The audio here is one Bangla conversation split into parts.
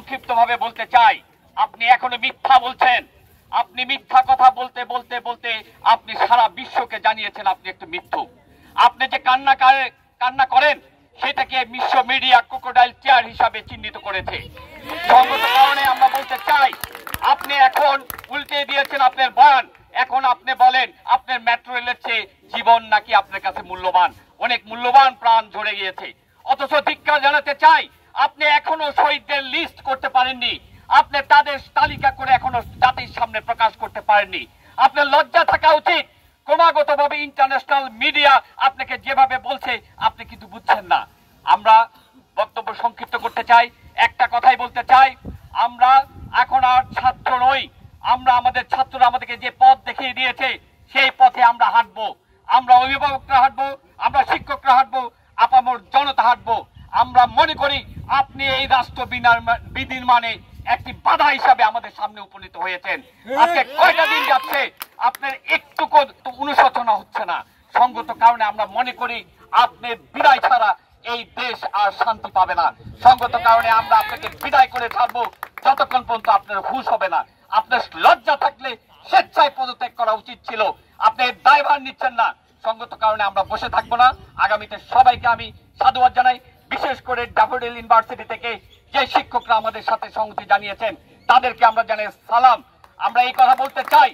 সংক্ষিপ্তভাবে বলতে চাই, আপনি এখনো মিথ্যা বলছেন। আপনি মিথ্যা কথা বলতে বলতে বলতে আপনি সারা বিশ্বকে জানিয়েছেন আপনি একটু মিথ্যুক। আপনি যে কান্না করেন সেটাকে বিশ্ব মিডিয়া ক্রোকোডাইল টিয়ার হিসাবে চিহ্নিত করেছে। সঙ্গত কারণে আমরা বলতে চাই, আপনি এখন উল্টে দিয়েছেন আপনার বয়ান। এখন আপনি বলেন আপনার মেট্রো রেলের চেয়ে জীবন নাকি আপনার কাছে মূল্যবান, অনেক মূল্যবান প্রাণ ঝরে গিয়েছে। অথচ ধিক্কার জানাতে চাই, আপনি এখনো শহীদদের লিস্ট করতে পারেননি, আপনি তাদের তালিকা করে এখনো জাতির সামনে প্রকাশ করতে পারেননি। আপনার লজ্জা থাকা উচিত। ক্রমাগত ভাবে ইন্টারন্যাশনাল মিডিয়া আপনাকে যেভাবে বলছে আপনি কিন্তু বুঝছেন না। আমরা বক্তব্য সংক্ষিপ্ত করতে চাই, একটা কথাই বলতে চাই, আমরা এখন আর ছাত্র নই। আমরা আমাদের ছাত্ররা আমাদেরকে যে পথ দেখিয়ে দিয়েছে সেই পথে আমরা হাঁটবো। আমরা অভিভাবকরা হাঁটবো, আমরা শিক্ষকরা হাঁটবো, আপামর জনতা হাঁটবো। আমরা মনে করি আপনি এই রাষ্ট্র বিনির্মাণে একটি বাধা হিসাবে আমাদের সামনে উপনীত হয়েছেন। আজকে কয়টা দিন যাচ্ছে আপনার একটুকু অনুশোচনা হচ্ছে না। সঙ্গত কারণে আমরা মনে করি আপনি বিদায় ছাড়া এই দেশ আর শান্তি পাবে না। সঙ্গত কারণে আমরা আপনাকে বিদায় করে ছাড়বো যতক্ষণ পর্যন্ত আপনার হুঁশ হবে না। আপনার লজ্জা থাকলে স্বেচ্ছায় পদত্যাগ করা উচিত ছিল, আপনি দায়ভার নিচ্ছেন না। সঙ্গত কারণে আমরা বসে থাকবো না। আগামীতে সবাইকে আমি সাধুবাদ জানাই, বিশেষ করে ড্যাফোডিল ইউনিভার্সিটি থেকে যে শিক্ষকরা আমাদের সাথে সংহতি জানিয়েছেন তাদেরকে আমরা জানাই সালাম। আমরা এই কথা বলতে চাই,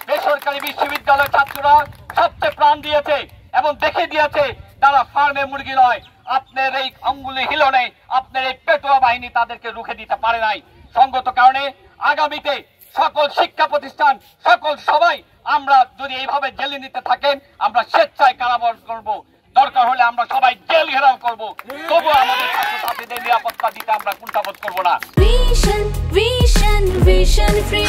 বেসরকারি বিশ্ববিদ্যালয়ের ছাত্ররা সবচেয়ে প্রাণ দিয়েছে এবং দেখে দিয়েছে তারা ফার্মে মুরগি নয়। আপনার এই আঙ্গুলি হিলনে আপনার এই পেটোয়া বাহিনী তাদেরকে রুখে দিতে পারে নাই। সঙ্গত কারণে আগামীতে সকল শিক্ষা প্রতিষ্ঠান, সকল সবাই আমরা যদি এইভাবে জেলে নিতে থাকেন, আমরা স্বেচ্ছায় কারাবরণ করব। দরকার হলে আমরা সবাই জেল ঘেরাও করবো, তবুও আমাদের ছাত্রছাত্রীদের নিরাপত্তা দিতে আমরা কুণ্ঠাবোধ করবো না।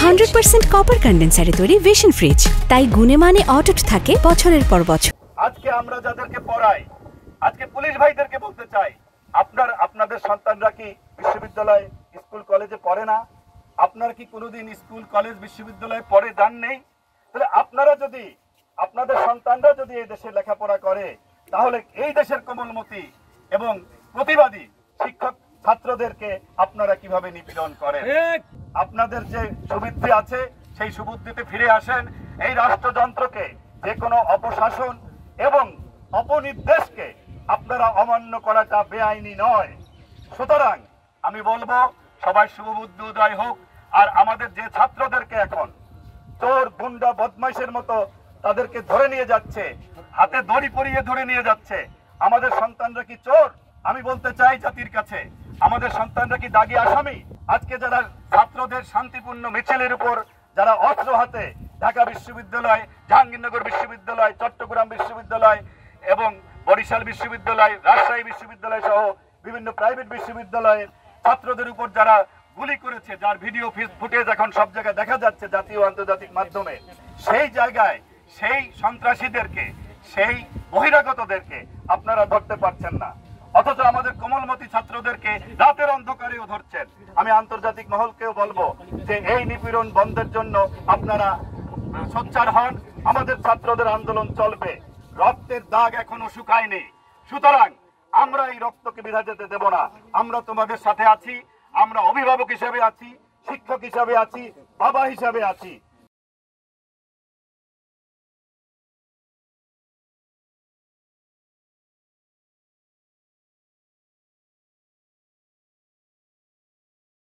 100% কপার কন্ডেন্সারে তৈরি ভিশন ফ্রিজ, তাই গুণে মানে অটুট থাকে বছরের পর বছর। আজকে আমরা যাদেরকে পড়াই, আজকে পুলিশ ভাইদেরকে বলতে চাই, আপনাদের সন্তানরা কি বিশ্ববিদ্যালয় স্কুল কলেজে পড়ে না? আপনার কি কোনোদিন স্কুল কলেজ বিশ্ববিদ্যালয়ে পড়ে যান নেই? তাহলে আপনারা যদি, আপনাদের সন্তানরা যদি এই দেশে লেখাপড়া করে, তাহলে এই দেশের কোমলমতি এবং প্রতিবাদী শিক্ষক ছাত্রদেরকে আপনারা কিভাবে নিপীড়ন করেন? আপনাদের যে সুবুদ্ধি আছে সেই সুবুদ্ধিতে ফিরে আসেন। এই রাষ্ট্রযন্ত্রকে, যে কোনো অপশাসন এবং অপনির্দেশকে আপনারা অমান্য করাটা বেআইনি নয়। সুতরাং আমি বলবো সবাই শুভবুদ্ধি উদয় হোক। আর আমাদের যে ছাত্রদেরকে এখন চোর গুন্ডা বদমাইশের মতো তাদেরকে ধরে নিয়ে যাচ্ছে, হাতে দড়ি পরিয়ে ধরে নিয়ে যাচ্ছে, আমাদের সন্তানরা কি চোর? আমি বলতে চাই জাতির কাছে, আমাদের সন্তানরা কি দাগী আসামি? আজকে যারা ছাত্রদের শান্তিপূর্ণ মিছিলের উপর যারা অস্ত্র হাতে ঢাকা বিশ্ববিদ্যালয়, জাহাঙ্গীরনগর বিশ্ববিদ্যালয়, চট্টগ্রাম বিশ্ববিদ্যালয় এবং বরিশাল বিশ্ববিদ্যালয়, রাজশাহী বিশ্ববিদ্যালয় সহ বিভিন্ন প্রাইভেট বিশ্ববিদ্যালয়ের ছাত্রদের উপর যারা গুলি করেছে, যার ভিডিও ফুটেজ এখন সব জায়গায় দেখা যাচ্ছে জাতীয় ও আন্তর্জাতিক মাধ্যমে, সেই জায়গায় সেই সন্ত্রাসীদেরকে, সেই বহিরাগতদেরকে আপনারা ধরতে পারছেন না, অথচ আমাদের কোমলমতি ছাত্রদেরকে রাতের অন্ধকারেও ধরছেন। আমি আন্তর্জাতিক মহলকেও বলবো যে এই নিপীড়ন বন্ধের জন্য আপনারা সোচ্চার হন। আমাদের ছাত্রদের আন্দোলন চলবে, রক্তের দাগ এখনো শুকায়নি। সুতরাং আমরা এই রক্তকে বিধা যেতে দেব না। আমরা তোমাদের সাথে আছি, আমরা অভিভাবক হিসেবে আছি, শিক্ষক হিসাবে আছি, বাবা হিসাবে আছি।